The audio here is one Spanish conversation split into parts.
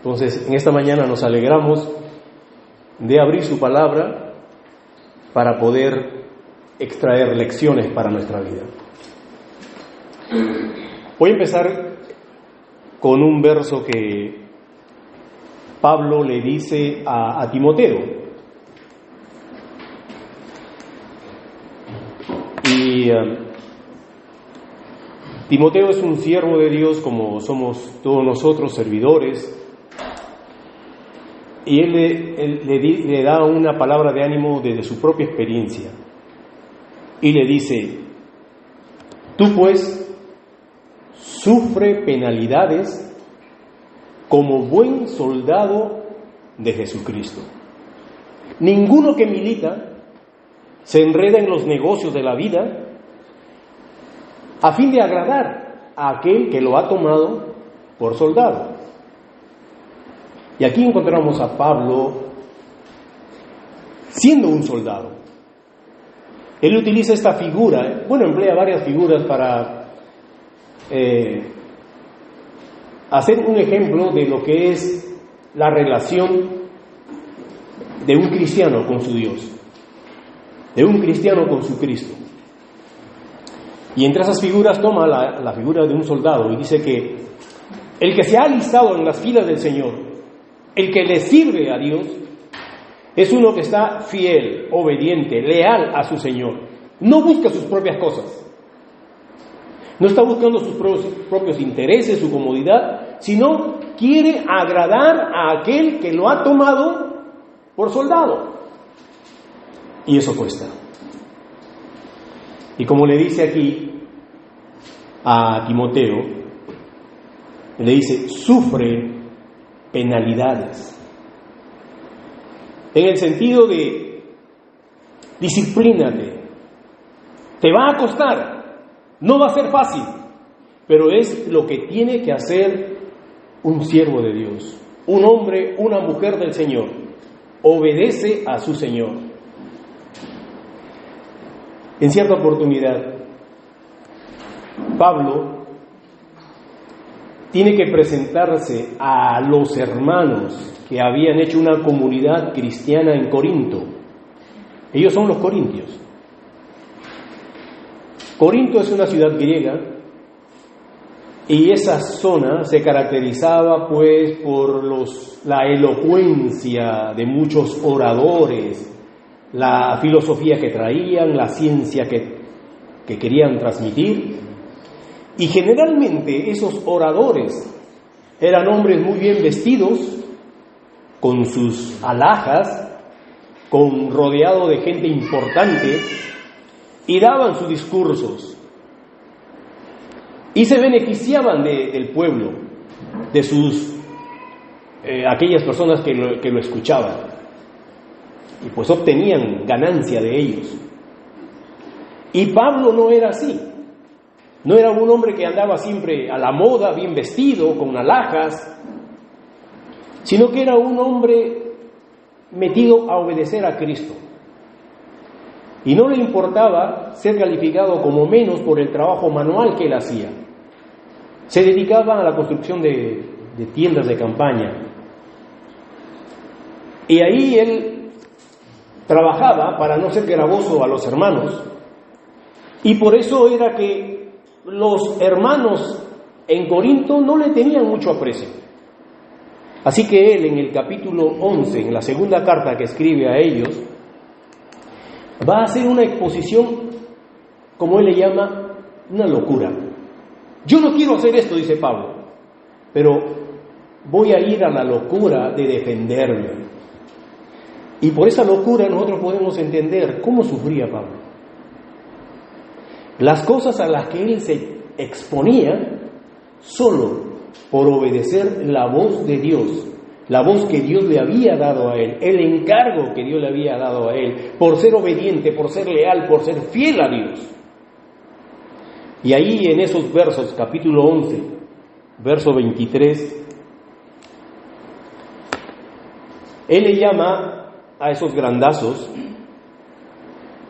Entonces, en esta mañana nos alegramos de abrir su palabra para poder extraer lecciones para nuestra vida. Voy a empezar con un verso que Pablo le dice a Timoteo. Y Timoteo es un siervo de Dios como somos todos nosotros, servidores. Y él le da una palabra de ánimo desde su propia experiencia. Y le dice: tú pues sufre penalidades como buen soldado de Jesucristo. Ninguno que milita se enreda en los negocios de la vida a fin de agradar a aquel que lo ha tomado por soldado. Y aquí encontramos a Pablo siendo un soldado. Él utiliza esta figura, emplea varias figuras para hacer un ejemplo de lo que es la relación de un cristiano con su Dios, de un cristiano con su Cristo. Y entre esas figuras toma la figura de un soldado y dice que el que se ha alistado en las filas del Señor, el que le sirve a Dios, es uno que está fiel, obediente, leal a su Señor. No busca sus propias cosas. No está buscando sus propios intereses, su comodidad, sino quiere agradar a aquel que lo ha tomado por soldado. Y eso cuesta. Y como le dice aquí a Timoteo, le dice: sufre penalidades, en el sentido de disciplínate, te va a costar, no va a ser fácil, pero es lo que tiene que hacer un siervo de Dios, un hombre, una mujer del Señor. Obedece a su Señor. En cierta oportunidad, Pablo tiene que presentarse a los hermanos que habían hecho una comunidad cristiana en Corinto. Ellos son los corintios. Corinto es una ciudad griega y esa zona se caracterizaba pues por la elocuencia de muchos oradores, la filosofía que traían, la ciencia que querían transmitir. Y generalmente esos oradores eran hombres muy bien vestidos, con sus alhajas, rodeado de gente importante, y daban sus discursos. Y se beneficiaban del pueblo, de aquellas personas que lo escuchaban. Y pues obtenían ganancia de ellos. Y Pablo no era así. No era un hombre que andaba siempre a la moda, bien vestido, con alhajas, sino que era un hombre metido a obedecer a Cristo. Y no le importaba ser calificado como menos por el trabajo manual que él hacía. Se dedicaba a la construcción de tiendas de campaña. Y ahí él trabajaba para no ser gravoso a los hermanos. Y por eso era que los hermanos en Corinto no le tenían mucho aprecio. Así que él, en el capítulo 11, en la segunda carta que escribe a ellos, va a hacer una exposición, como él le llama, una locura. Yo no quiero hacer esto, dice Pablo, pero voy a ir a la locura de defenderme. Y por esa locura nosotros podemos entender cómo sufría Pablo. Las cosas a las que él se exponía solo por obedecer la voz de Dios, la voz que Dios le había dado a él, el encargo que Dios le había dado a él, por ser obediente, por ser leal, por ser fiel a Dios. Y ahí en esos versos, capítulo 11, verso 23, él le llama a esos grandazos,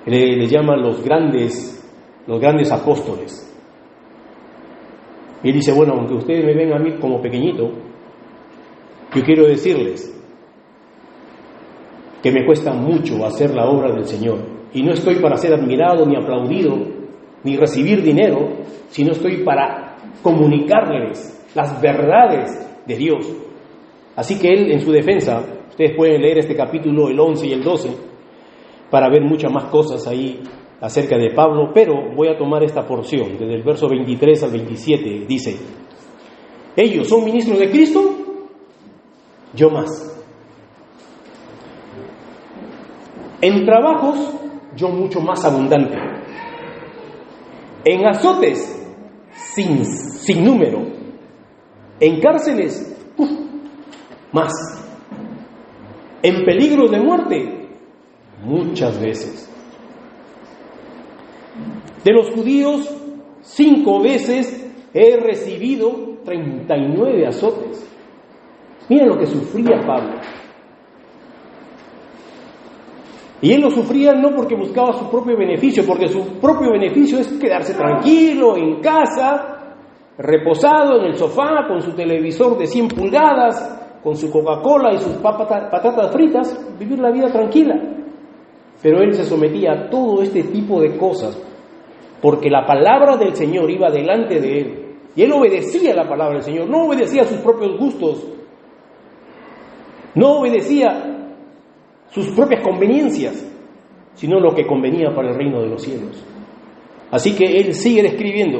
le llama los grandes apóstoles. Y él dice, bueno, aunque ustedes me ven a mí como pequeñito, Yo quiero decirles que me cuesta mucho hacer la obra del Señor. Y no estoy para ser admirado, ni aplaudido, ni recibir dinero, sino estoy para comunicarles las verdades de Dios. Así que él, en su defensa, ustedes pueden leer este capítulo, el 11 y el 12, para ver muchas más cosas ahí acerca de Pablo, pero voy a tomar esta porción, desde el verso 23 al 27, dice: ellos son ministros de Cristo, yo más. En trabajos, yo mucho más abundante. En azotes, sin número. En cárceles, más. En peligros de muerte, muchas veces. De los judíos, 5 veces he recibido 39 azotes. Mira lo que sufría Pablo. Y él lo sufría no porque buscaba su propio beneficio, porque su propio beneficio es quedarse tranquilo en casa, reposado en el sofá, con su televisor de 100 pulgadas, con su Coca-Cola y sus patatas fritas, vivir la vida tranquila. Pero él se sometía a todo este tipo de cosas, porque la palabra del Señor iba delante de él, y él obedecía la palabra del Señor, no obedecía a sus propios gustos, no obedecía sus propias conveniencias, sino lo que convenía para el reino de los cielos. Así que él sigue escribiendo: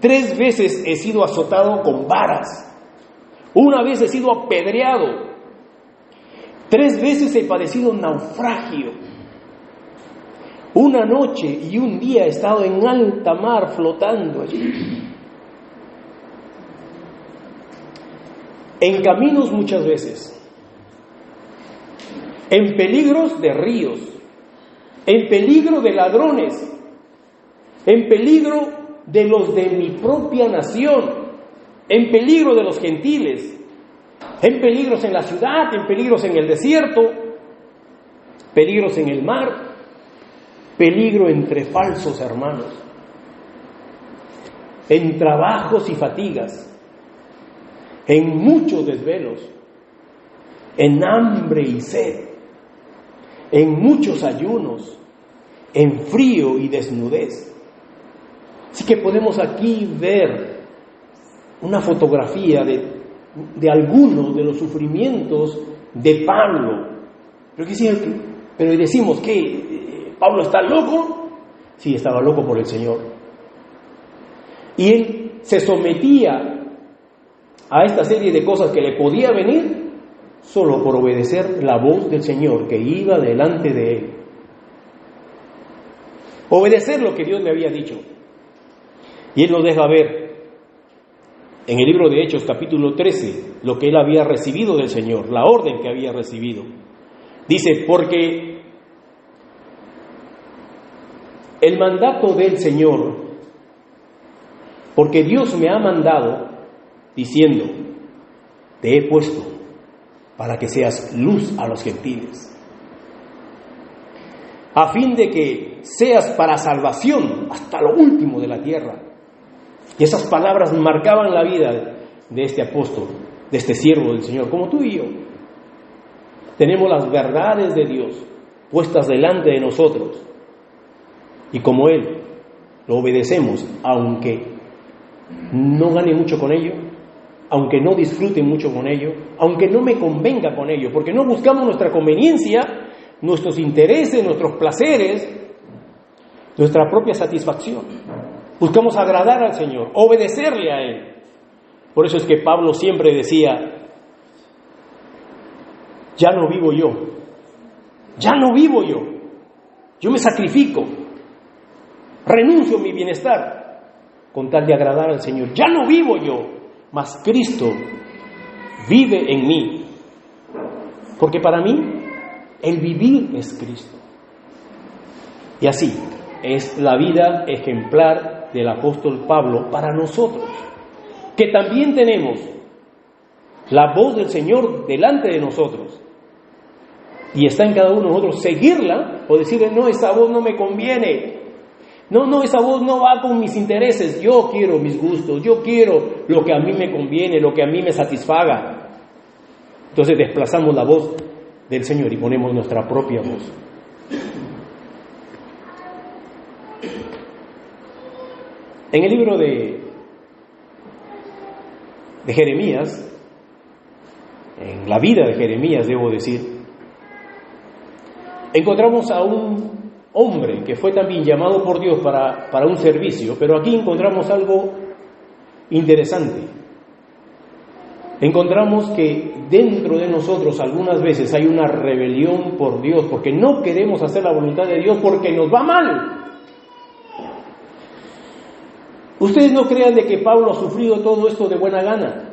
3 veces he sido azotado con varas, 1 vez he sido apedreado, 3 veces he padecido naufragio, 1 noche y 1 día he estado en alta mar flotando allí, en caminos muchas veces, en peligros de ríos, en peligro de ladrones, en peligro de los de mi propia nación, en peligro de los gentiles, en peligros en la ciudad, en peligros en el desierto, peligros en el mar, peligro entre falsos hermanos, en trabajos y fatigas, en muchos desvelos, en hambre y sed, en muchos ayunos, en frío y desnudez. Así que podemos aquí ver una fotografía de algunos de los sufrimientos de Pablo. Pero decimos que Pablo está loco. Sí, estaba loco por el Señor. Y él se sometía a esta serie de cosas que le podía venir solo por obedecer la voz del Señor que iba delante de él. Obedecer lo que Dios le había dicho. Y él nos deja ver en el libro de Hechos capítulo 13 lo que él había recibido del Señor, la orden que había recibido. Dice: porque el mandato del Señor, porque Dios me ha mandado diciendo: te he puesto para que seas luz a los gentiles, a fin de que seas para salvación hasta lo último de la tierra. Y esas palabras marcaban la vida de este apóstol, de este siervo del Señor, como tú y yo. Tenemos las verdades de Dios puestas delante de nosotros, y como Él lo obedecemos, aunque no gane mucho con ello, aunque no disfrute mucho con ello, aunque no me convenga con ello, porque no buscamos nuestra conveniencia, nuestros intereses, nuestros placeres, nuestra propia satisfacción. Buscamos agradar al Señor, obedecerle a Él. Por eso es que Pablo siempre decía: ya no vivo yo, ya no vivo yo me sacrifico, renuncio a mi bienestar con tal de agradar al Señor. Ya no vivo yo, mas Cristo vive en mí, porque para mí el vivir es Cristo. Y así es la vida ejemplar del apóstol Pablo para nosotros, que también tenemos la voz del Señor delante de nosotros, y está en cada uno de nosotros seguirla o decirle: no, esa voz no me conviene, no, esa voz no va con mis intereses, yo quiero mis gustos, yo quiero lo que a mí me conviene, lo que a mí me satisfaga. Entonces desplazamos la voz del Señor y ponemos nuestra propia voz. En el libro de Jeremías, en la vida de Jeremías, debo decir, encontramos a un hombre que fue también llamado por Dios para un servicio, pero aquí encontramos algo interesante. Encontramos que dentro de nosotros algunas veces hay una rebelión por Dios, porque no queremos hacer la voluntad de Dios porque nos va mal. Ustedes no crean de que Pablo ha sufrido todo esto de buena gana.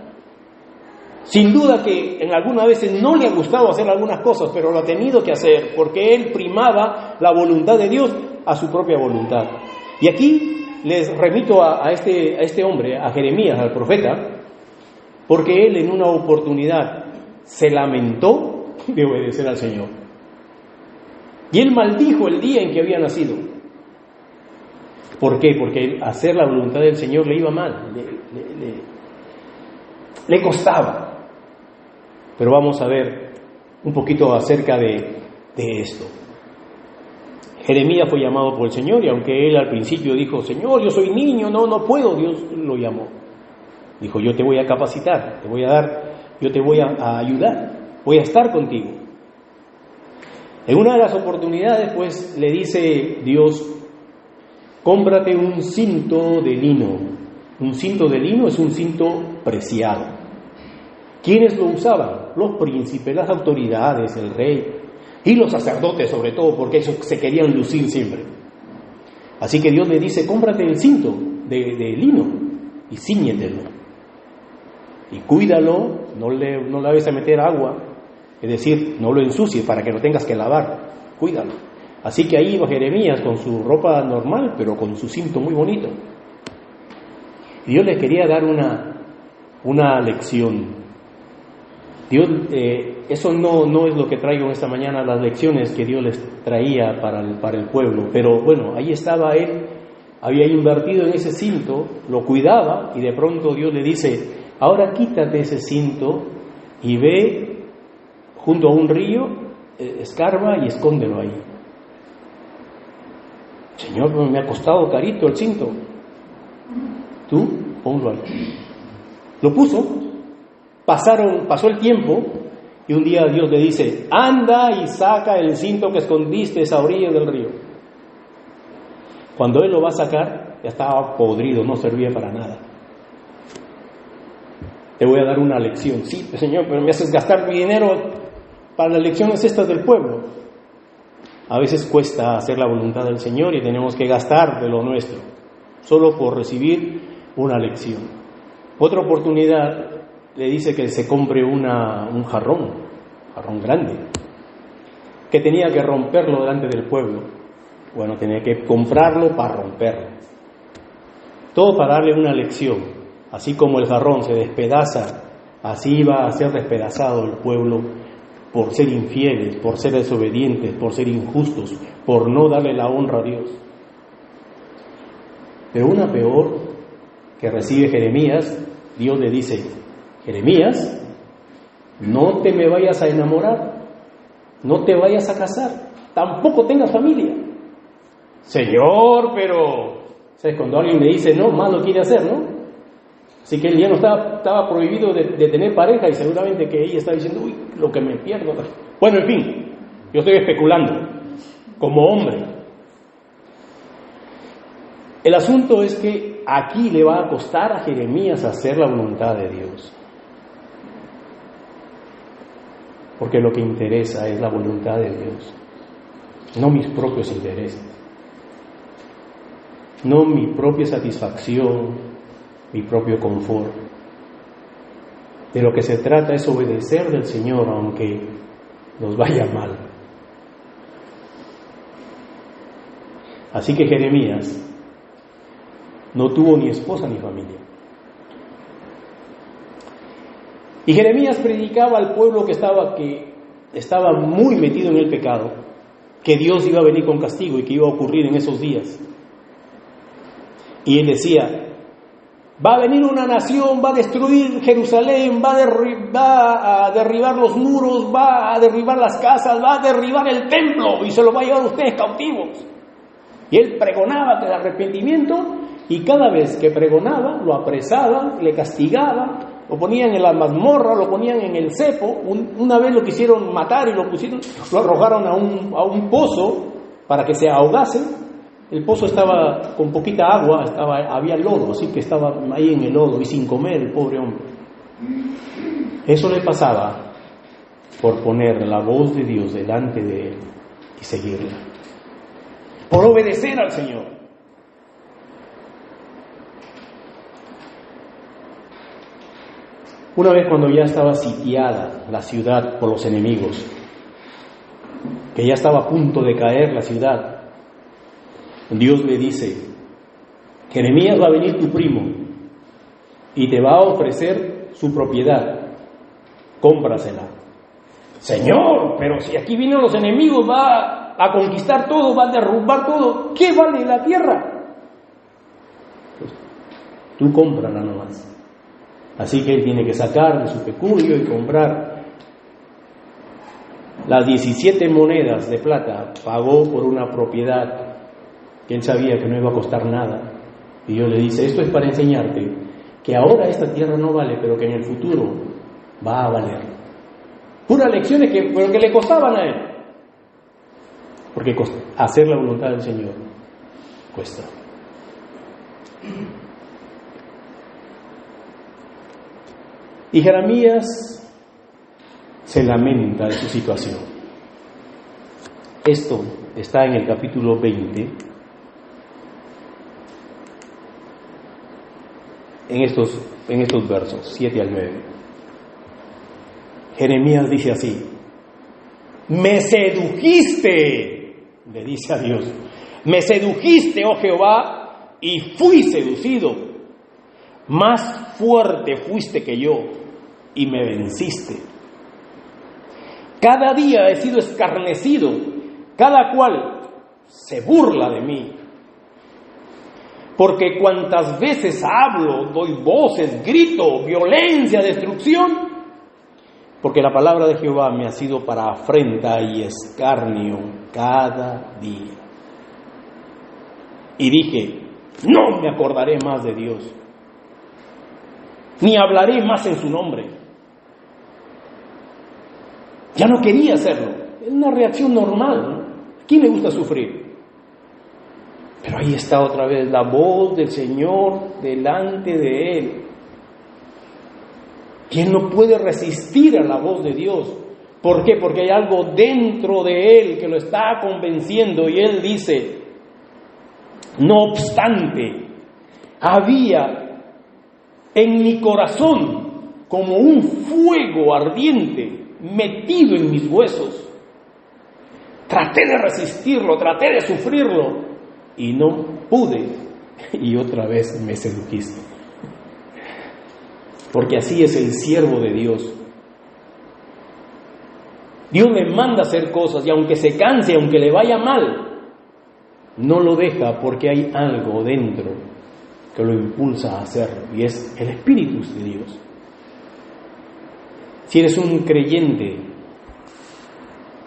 Sin duda que en algunas veces no le ha gustado hacer algunas cosas, pero lo ha tenido que hacer porque él primaba la voluntad de Dios a su propia voluntad. Y aquí les remito a este hombre, a Jeremías, al profeta, porque él en una oportunidad se lamentó de obedecer al Señor. Y él maldijo el día en que había nacido. ¿Por qué? Porque hacer la voluntad del Señor le iba mal, le costaba. Pero vamos a ver un poquito acerca de esto. Jeremías fue llamado por el Señor y aunque él al principio dijo, Señor, yo soy niño, no puedo, Dios lo llamó. Dijo, yo te voy a capacitar, yo te voy a ayudar, voy a estar contigo. En una de las oportunidades, pues, le dice Dios, cómprate un cinto de lino. Un cinto de lino es un cinto preciado. ¿Quiénes lo usaban? Los príncipes, las autoridades, el rey y los sacerdotes sobre todo, porque ellos se querían lucir siempre. Así que Dios le dice, cómprate el cinto de lino y cíñetelo. Y cuídalo, no le vayas a meter agua, es decir, no lo ensucies para que no tengas que lavar, cuídalo. Así que ahí iba Jeremías con su ropa normal, pero con su cinto muy bonito. Y Dios le quería dar una lección. Dios, eso no es lo que traigo esta mañana, las lecciones que Dios les traía para el pueblo, pero bueno, ahí estaba él, había invertido en ese cinto, lo cuidaba y de pronto Dios le dice, ahora quítate ese cinto y ve junto a un río, escarba y escóndelo ahí. Señor, me ha costado carito el cinto. Tú, ponlo ahí. Lo puso. Pasó el tiempo y un día Dios le dice, anda y saca el cinto que escondiste a esa orilla del río. Cuando él lo va a sacar, ya estaba podrido, no servía para nada. Te voy a dar una lección. Sí, Señor, pero me haces gastar mi dinero para las lecciones estas del pueblo. A veces cuesta hacer la voluntad del Señor y tenemos que gastar de lo nuestro, solo por recibir una lección. Otra oportunidad le dice que se compre un jarrón grande, que tenía que romperlo delante del pueblo. Bueno, tenía que comprarlo para romperlo. Todo para darle una lección. Así como el jarrón se despedaza, así iba a ser despedazado el pueblo por ser infieles, por ser desobedientes, por ser injustos, por no darle la honra a Dios. Pero una peor que recibe Jeremías, Dios le dice, Jeremías, no te me vayas a enamorar, no te vayas a casar, tampoco tengas familia. Señor, pero ¿sabes? Cuando alguien le dice no, más lo quiere hacer, ¿no? Así que él ya no estaba prohibido de tener pareja y seguramente que ella estaba diciendo, uy, lo que me pierdo. Bueno, en fin, yo estoy especulando como hombre. El asunto es que aquí le va a costar a Jeremías hacer la voluntad de Dios. Porque lo que interesa es la voluntad de Dios, no mis propios intereses, no mi propia satisfacción, mi propio confort. De lo que se trata es obedecer del Señor aunque nos vaya mal. Así que Jeremías no tuvo ni esposa ni familia. Y Jeremías predicaba al pueblo que estaba muy metido en el pecado, que Dios iba a venir con castigo y que iba a ocurrir en esos días. Y él decía, Va a venir una nación, va a destruir Jerusalén, va a derribar los muros, va a derribar las casas, va a derribar el templo y se lo va a llevar a ustedes cautivos. Y él pregonaba el arrepentimiento y cada vez que pregonaba lo apresaban, le castigaban, lo ponían en la mazmorra, lo ponían en el cepo. Una vez lo quisieron matar y lo arrojaron a un pozo para que se ahogase. El pozo estaba con poquita agua, había lodo, así que estaba ahí en el lodo y sin comer el pobre hombre. Eso le pasaba por poner la voz de Dios delante de él y seguirla, por obedecer al Señor. Una vez cuando ya estaba sitiada la ciudad por los enemigos, que ya estaba a punto de caer la ciudad, Dios le dice: Jeremías, va a venir tu primo y te va a ofrecer su propiedad, cómprasela. Señor, pero si aquí vienen los enemigos, va a conquistar todo, va a derrumbar todo, ¿qué vale la tierra? Pues, tú cómprala nomás. Así que él tiene que sacar de su peculio y comprar las 17 monedas de plata. Pagó por una propiedad que él sabía que no iba a costar nada. Y Dios le dice: esto es para enseñarte que ahora esta tierra no vale, pero que en el futuro va a valer. Puras lecciones pero que le costaban a él. Porque hacer la voluntad del Señor cuesta. Y Jeremías se lamenta de su situación. Esto está en el capítulo 20, en estos versos 7 al 9. Jeremías dice así: me sedujiste, le dice a Dios, me sedujiste, oh Jehová, y fui seducido. Más fuerte fuiste que yo y me venciste. Cada día he sido escarnecido, cada cual se burla de mí. Porque cuantas veces hablo, doy voces, grito, violencia, destrucción, porque la palabra de Jehová me ha sido para afrenta y escarnio cada día. Y dije: no me acordaré más de Dios, ni hablaré más en su nombre. Ya no quería hacerlo. Es una reacción normal, ¿no? ¿A quién le gusta sufrir? Pero ahí está otra vez la voz del Señor delante de él. ¿Quién no puede resistir a la voz de Dios? ¿Por qué? Porque hay algo dentro de él que lo está convenciendo. Y él dice: no obstante, había en mi corazón como un fuego ardiente metido en mis huesos. Traté de resistirlo, traté de sufrirlo y no pude. Y otra vez me sedujiste. Porque así es el siervo de Dios. Dios le manda hacer cosas y aunque se canse, aunque le vaya mal, no lo deja, porque hay algo dentro que lo impulsa a hacerlo, y es el Espíritu de Dios. Si eres un creyente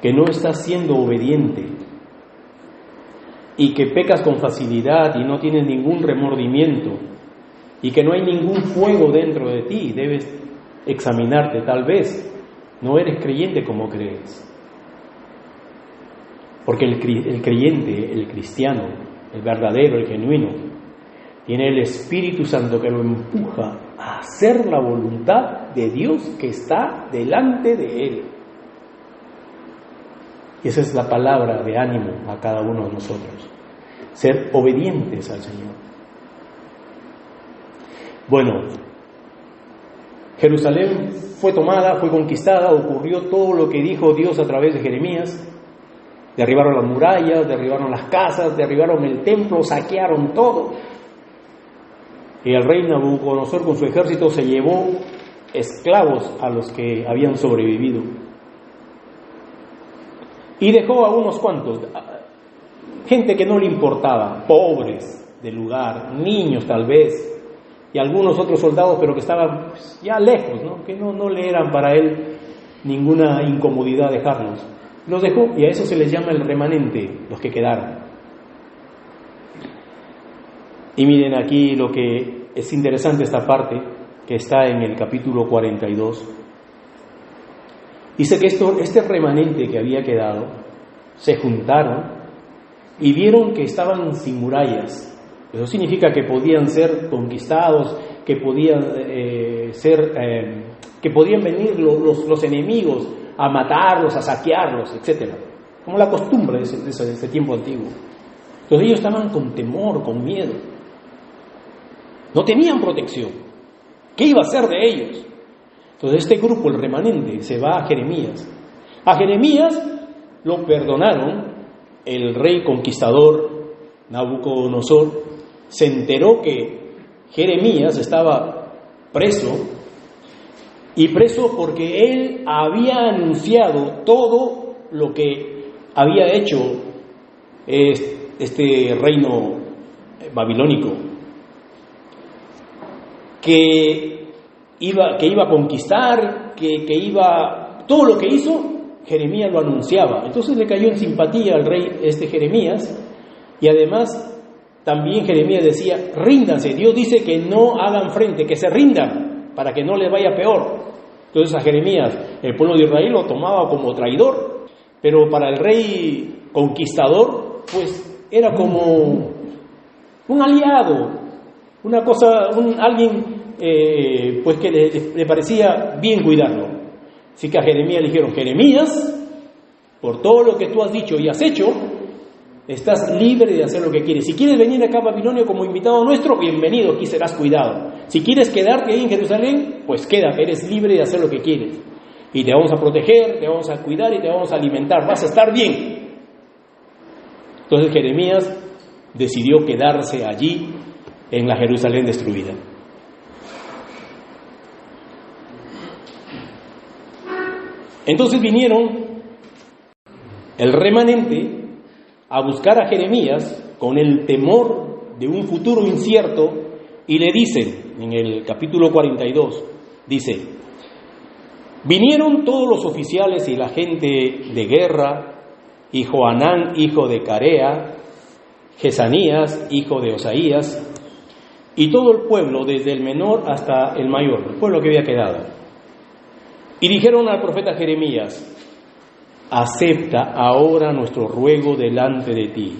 que no estás siendo obediente y que pecas con facilidad y no tienes ningún remordimiento y que no hay ningún fuego dentro de ti, debes examinarte. Tal vez no eres creyente como crees. Porque el creyente, el cristiano, el verdadero, el genuino, tiene el Espíritu Santo que lo empuja a hacer la voluntad de Dios que está delante de él. Y esa es la palabra de ánimo a cada uno de nosotros: ser obedientes al Señor. Bueno, Jerusalén fue tomada, fue conquistada, ocurrió todo lo que dijo Dios a través de Jeremías. Derribaron las murallas, derribaron las casas, derribaron el templo, saquearon todo. Y el rey Nabucodonosor con su ejército se llevó esclavos a los que habían sobrevivido. Y dejó a unos cuantos, gente que no le importaba, pobres del lugar, niños tal vez, y algunos otros soldados, pero que estaban ya lejos, ¿no? Que no le eran para él ninguna incomodidad dejarlos. Los dejó, y a eso se les llama el remanente, los que quedaron. Y miren aquí lo que es interesante, esta parte que está en el capítulo 42. Dice que este remanente que había quedado, se juntaron y vieron que estaban sin murallas. Eso significa que podían ser conquistados, que podían que podían venir los enemigos a matarlos, a saquearlos, etcétera, como la costumbre de ese tiempo antiguo. Entonces ellos estaban con temor, con miedo. No tenían protección. ¿Qué iba a hacer de ellos? Entonces este grupo, el remanente, se va a Jeremías. A Jeremías lo perdonaron. El rey conquistador Nabucodonosor se enteró que Jeremías estaba preso, y preso porque él había anunciado todo lo que había hecho este reino babilónico, que iba a conquistar, que iba, todo lo que hizo, Jeremías lo anunciaba. Entonces le cayó en simpatía al rey Jeremías, y además también Jeremías decía: ríndanse, Dios dice que no hagan frente, que se rindan para que no les vaya peor. Entonces a Jeremías el pueblo de Israel lo tomaba como traidor, pero para el rey conquistador pues era como un aliado, una cosa, alguien pues que le parecía bien cuidarlo. Así que a Jeremías le dijeron: Jeremías, por todo lo que tú has dicho y has hecho, estás libre de hacer lo que quieres. Si quieres venir acá a Babilonia como invitado nuestro, bienvenido, aquí serás cuidado. Si quieres quedarte ahí en Jerusalén, pues quédate, eres libre de hacer lo que quieres. Y te vamos a proteger, te vamos a cuidar y te vamos a alimentar, vas a estar bien. Entonces Jeremías decidió quedarse allí en la Jerusalén destruida. Entonces vinieron el remanente a buscar a Jeremías con el temor de un futuro incierto, y le dicen, en el capítulo 42, dice: vinieron todos los oficiales y la gente de guerra, y Johanán, hijo de Carea, Jesanías, hijo de Osaías, y todo el pueblo, desde el menor hasta el mayor, el pueblo que había quedado. Y dijeron al profeta Jeremías: acepta ahora nuestro ruego delante de ti,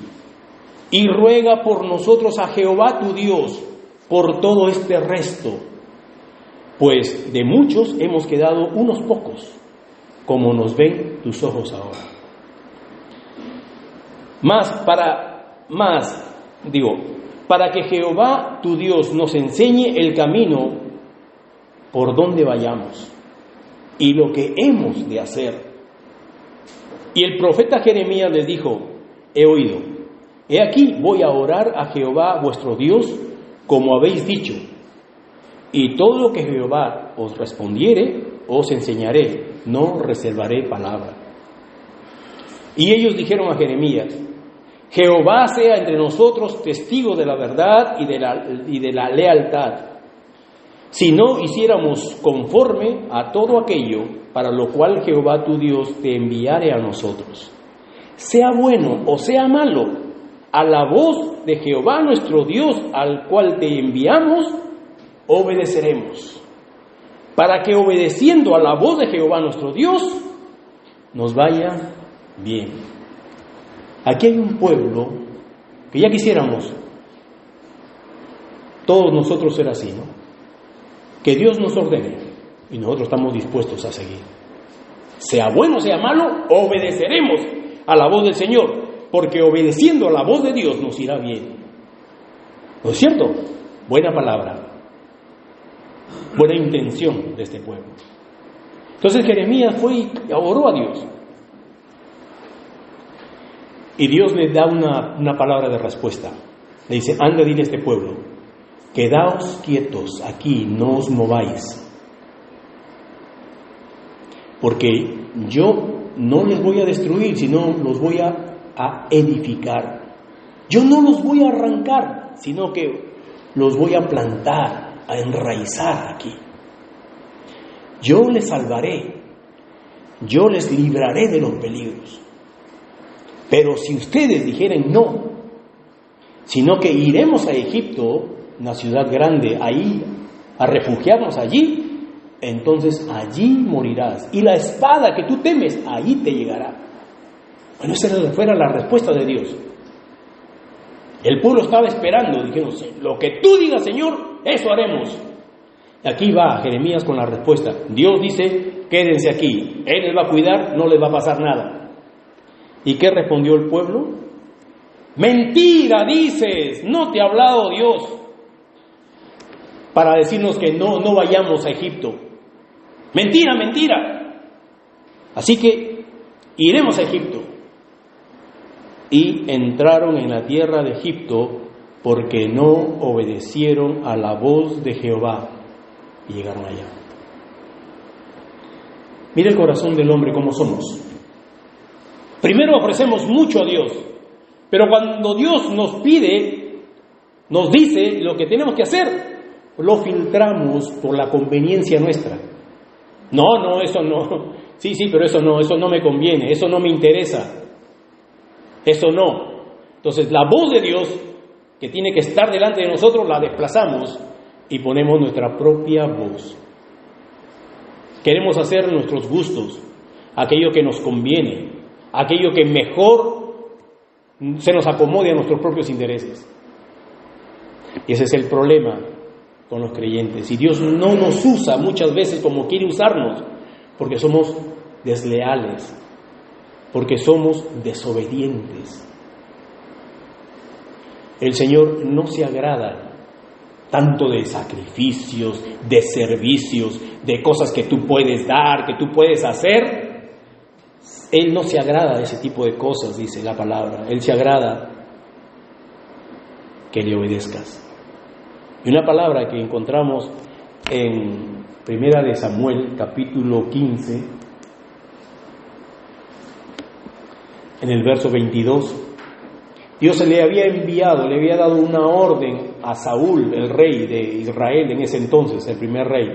y ruega por nosotros a Jehová tu Dios por todo este resto, pues de muchos hemos quedado unos pocos, como nos ven tus ojos ahora. Para que Jehová tu Dios nos enseñe el camino por donde vayamos y lo que hemos de hacer. Y el profeta Jeremías les dijo: he oído, he aquí voy a orar a Jehová vuestro Dios como habéis dicho, y todo lo que Jehová os respondiere os enseñaré, no reservaré palabra. Y ellos dijeron a Jeremías: Jehová sea entre nosotros testigo de la verdad y de la lealtad, si no hiciéramos conforme a todo aquello para lo cual Jehová tu Dios te enviare a nosotros. Sea bueno o sea malo, a la voz de Jehová nuestro Dios, al cual te enviamos, obedeceremos, para que obedeciendo a la voz de Jehová nuestro Dios, nos vaya bien. Aquí hay un pueblo que ya quisiéramos todos nosotros ser así, ¿no? Que Dios nos ordene y nosotros estamos dispuestos a seguir. Sea bueno, sea malo, obedeceremos a la voz del Señor, porque obedeciendo a la voz de Dios nos irá bien. ¿No es cierto? Buena palabra, buena intención de este pueblo. Entonces Jeremías fue y oró a Dios. Y Dios le da una palabra de respuesta. Le dice: anda, dile a este pueblo: quedaos quietos aquí, no os mováis, porque yo no les voy a destruir, sino los voy a edificar. Yo no los voy a arrancar, sino que los voy a plantar, a enraizar aquí. Yo les salvaré, yo les libraré de los peligros. Pero si ustedes dijeren no, sino que iremos a Egipto, una ciudad grande, ahí, a refugiarnos allí, entonces allí morirás. Y la espada que tú temes, ahí te llegará. Bueno, esa fuera la respuesta de Dios. El pueblo estaba esperando, dijeron, lo que tú digas, Señor, eso haremos. Aquí va Jeremías con la respuesta. Dios dice, quédense aquí, Él les va a cuidar, no les va a pasar nada. ¿Y qué respondió el pueblo? Mentira dices, no te ha hablado Dios para decirnos que no vayamos a Egipto. Mentira, mentira. Así que iremos a Egipto. Y entraron en la tierra de Egipto porque no obedecieron a la voz de Jehová y llegaron allá. Mira el corazón del hombre como somos. Primero ofrecemos mucho a Dios, pero cuando Dios nos pide, nos dice lo que tenemos que hacer, lo filtramos por la conveniencia nuestra. No, eso no. Sí, pero eso no me conviene, eso no me interesa. Eso no. Entonces la voz de Dios, que tiene que estar delante de nosotros, la desplazamos y ponemos nuestra propia voz. Queremos hacer nuestros gustos, aquello que nos conviene, aquello que mejor se nos acomode a nuestros propios intereses. Y ese es el problema con los creyentes. Y Dios no nos usa muchas veces como quiere usarnos, porque somos desleales, porque somos desobedientes. El Señor no se agrada tanto de sacrificios, de servicios, de cosas que tú puedes dar, que tú puedes hacer. Él no se agrada de ese tipo de cosas, dice la palabra. Él se agrada que le obedezcas. Y una palabra que encontramos en Primera de Samuel, capítulo 15, en el verso 22, Dios se le había enviado, le había dado una orden a Saúl, el rey de Israel en ese entonces, el primer rey.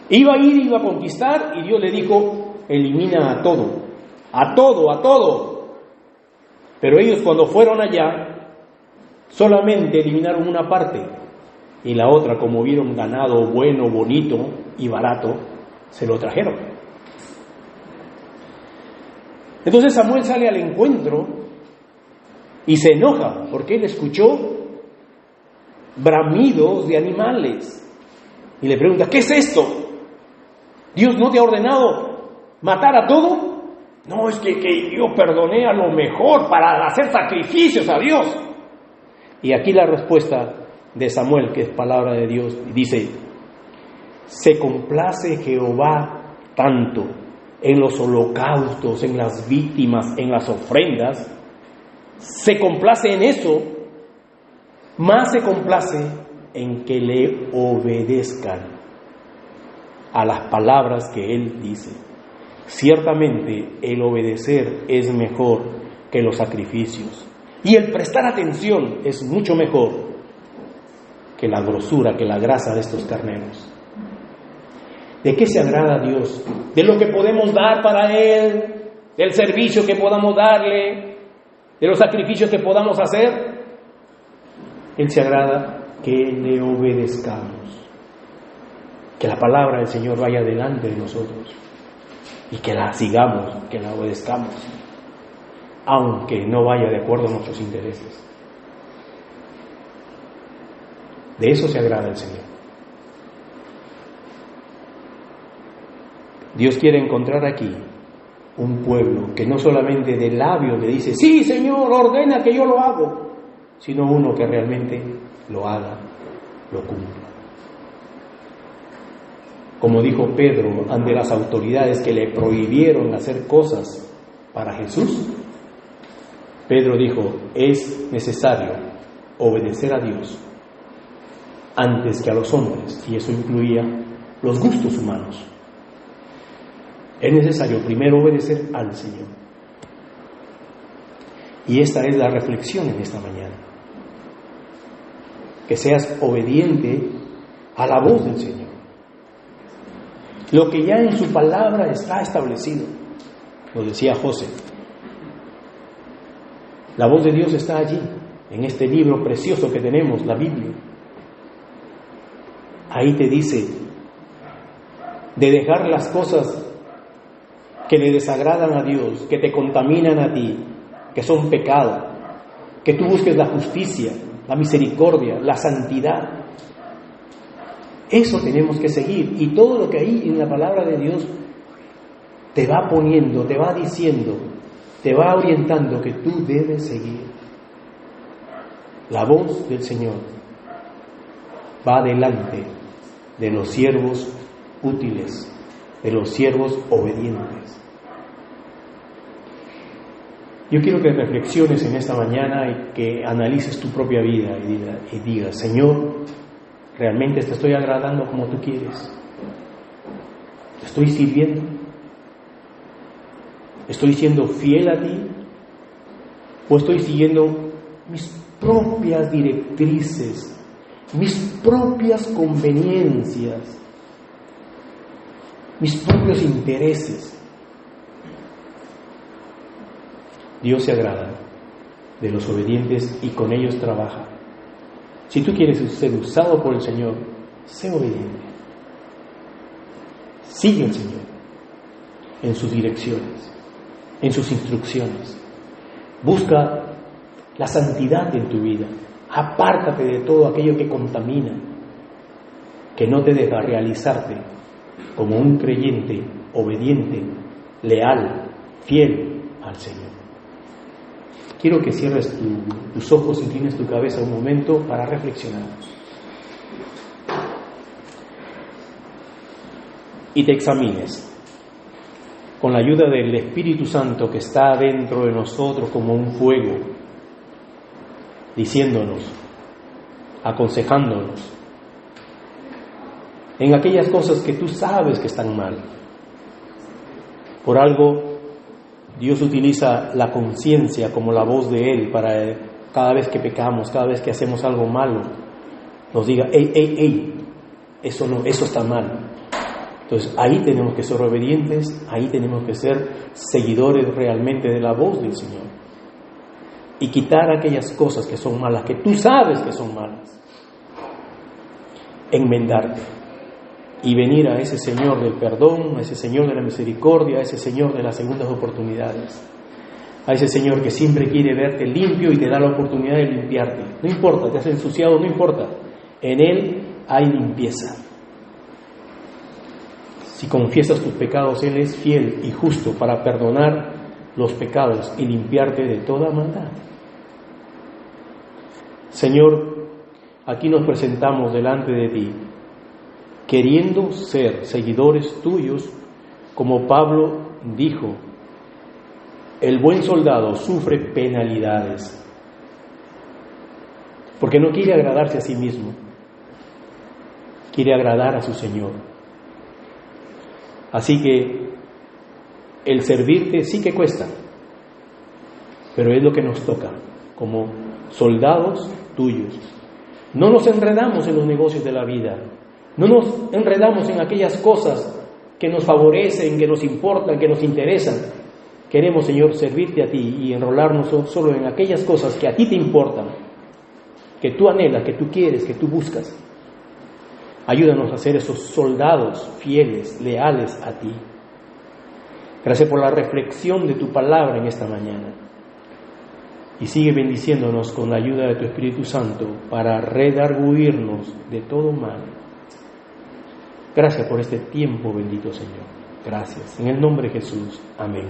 Iba a conquistar y Dios le dijo, elimina a todo. Pero ellos cuando fueron allá, solamente eliminaron una parte y la otra, como vieron ganado bueno, bonito y barato, se lo trajeron. Entonces Samuel sale al encuentro y se enoja porque él escuchó bramidos de animales y le pregunta, ¿qué es esto? ¿Dios no te ha ordenado matar a todo? No, es que yo perdoné a lo mejor para hacer sacrificios a Dios. Y aquí la respuesta de Samuel, que es palabra de Dios, dice, se complace Jehová tanto en los holocaustos, en las víctimas, en las ofrendas, se complace en eso, más se complace en que le obedezcan a las palabras que Él dice. Ciertamente el obedecer es mejor que los sacrificios y el prestar atención es mucho mejor que la grosura, que la grasa de estos carneros. ¿De qué se agrada Dios? De lo que podemos dar para Él, del servicio que podamos darle, de los sacrificios que podamos hacer. Él se agrada que le obedezcamos, que la palabra del Señor vaya delante de nosotros y que la sigamos, que la obedezcamos, aunque no vaya de acuerdo a nuestros intereses. De eso se agrada el Señor. Dios quiere encontrar aquí un pueblo que no solamente de labios le dice, sí, Señor, ordena que yo lo hago, sino uno que realmente lo haga, lo cumpla. Como dijo Pedro ante las autoridades que le prohibieron hacer cosas para Jesús, Pedro dijo, es necesario obedecer a Dios antes que a los hombres, y eso incluía los gustos humanos. Es necesario primero obedecer al Señor. Y esta es la reflexión en esta mañana. Que seas obediente a la voz del Señor. Lo que ya en su palabra está establecido, lo decía José. La voz de Dios está allí, en este libro precioso que tenemos, la Biblia. Ahí te dice de dejar las cosas que le desagradan a Dios, que te contaminan a ti, que son pecado, que tú busques la justicia, la misericordia, la santidad. Eso tenemos que seguir, y todo lo que hay en la palabra de Dios te va poniendo, te va diciendo, te va orientando que tú debes seguir. La voz del Señor va delante de los siervos útiles, de los siervos obedientes. Yo quiero que reflexiones en esta mañana y que analices tu propia vida y digas, Señor, ¿realmente te estoy agradando como tú quieres? ¿Te estoy sirviendo? ¿Estoy siendo fiel a ti? ¿O estoy siguiendo mis propias directrices, mis propias conveniencias, mis propios intereses? Dios se agrada de los obedientes y con ellos trabaja. Si tú quieres ser usado por el Señor, sé obediente. Sigue al Señor en sus direcciones, en sus instrucciones. Busca la santidad en tu vida. Apártate de todo aquello que contamina, que no te deja realizarte como un creyente obediente, leal, fiel al Señor. Quiero que cierres tus ojos y inclines tu cabeza un momento para reflexionar. Y te examines con la ayuda del Espíritu Santo que está dentro de nosotros como un fuego, diciéndonos, aconsejándonos en aquellas cosas que tú sabes que están mal. Por algo Dios utiliza la conciencia como la voz de Él para cada vez que pecamos, cada vez que hacemos algo malo, nos diga, ey, eso no, eso está mal. Entonces ahí tenemos que ser obedientes, ahí tenemos que ser seguidores realmente de la voz del Señor y quitar aquellas cosas que son malas, que tú sabes que son malas, enmendarte y venir a ese Señor del perdón, a ese Señor de la misericordia, a ese Señor de las segundas oportunidades, a ese Señor que siempre quiere verte limpio y te da la oportunidad de limpiarte. No importa, te has ensuciado, no importa, en Él hay limpieza. Si confiesas tus pecados, Él es fiel y justo para perdonar los pecados y limpiarte de toda maldad. Señor, aquí nos presentamos delante de ti, queriendo ser seguidores tuyos, como Pablo dijo, el buen soldado sufre penalidades, porque no quiere agradarse a sí mismo, quiere agradar a su Señor. Así que el servirte sí que cuesta, pero es lo que nos toca, como soldados tuyos. No nos enredamos en los negocios de la vida, no nos enredamos en aquellas cosas que nos favorecen, que nos importan, que nos interesan. Queremos, Señor, servirte a ti y enrolarnos solo en aquellas cosas que a ti te importan, que tú anhelas, que tú quieres, que tú buscas. Ayúdanos a ser esos soldados fieles, leales a ti. Gracias por la reflexión de tu palabra en esta mañana. Y sigue bendiciéndonos con la ayuda de tu Espíritu Santo para redarguirnos de todo mal. Gracias por este tiempo, bendito Señor. Gracias. En el nombre de Jesús. Amén.